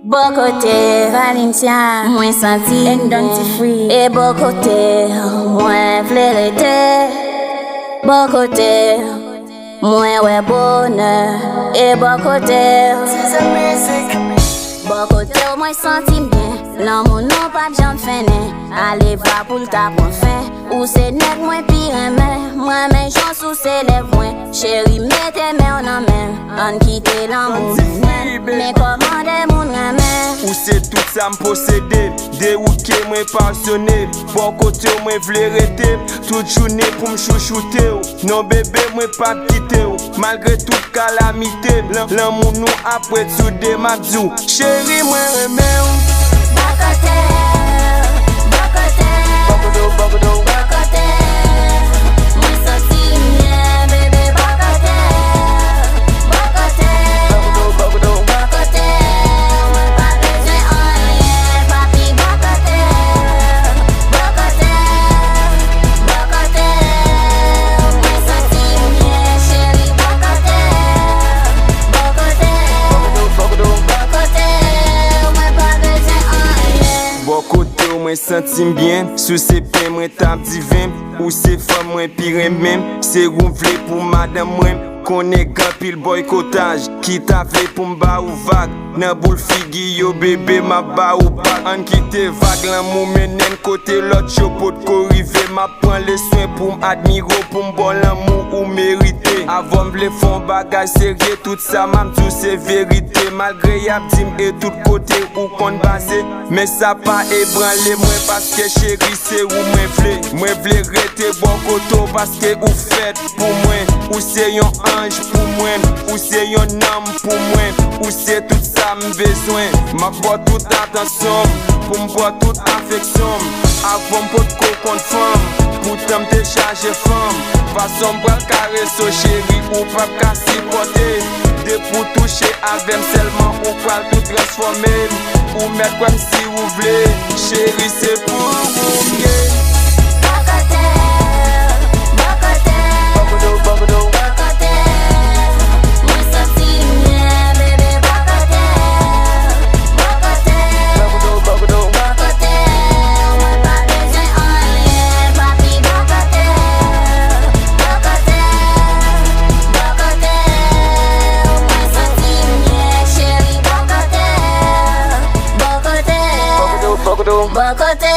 Bo kote'w, Valencia, mwen santi Don Tifri. E bo kote'w, mwen vle rete. Bo kote'w, mwen wè bonheur. E bo kote'w, bo kote'w, mwen santi bien. L'amour non pas j'en fene. Allez va pour ta pour fin. Ou c'est net moins pire mais moi mais j'en sous c'est les points. Chérie mettez mes en main. On quitte l'amour. Mais comment des moun ramène? Ou c'est tout ça m'posséder. Des routes qui m'ont passionné. Bon côté moi v'lais rester. Toute journée pour m'chouchouter. Non bébé moi pas quitter. Malgré toute calamité. L'amour nous après tout des mabzou. Chérie moi remè. Kote'w mwen sentim bien. Sous se pe mwen tap divin. Ou se femme mwen pire même. Se roum vle pou madame mwen. Konen gan pil boykotage. Ki ta vle pou mba ou vague. Nan boule figi yo bébé ma ba ou bak. An kite vague l'amour menen kote lot yo pot ko rive. Ma pran le soin pou m'admiro. Pou m'bon l'amour ou mérité. Avant m'vle fon bagay sérieux. Tout ça m'amdou c'est vérité. Malgré yap dim et tout côté ou kon base. Mais ça pas ébranlé moi parce que chérie c'est ou moi vle rete bon koto parce que ou fait pour moi. Ou c'est yon ange pour moi. Ou c'est yon âme pour moi. Ou c'est tout ça m'besoin. Ma boit toute attention. Pour m'boit toute affection. Avant m'pot ko contre femme. Pourtant m'te chargé femme. Façon bral carré so chérie. Ou pas kassi porter. De pour toucher avec seulement ou pral tout transformer. Ou mettre comme si vous voulez. Chérie c'est pour vous. Bo kote'w.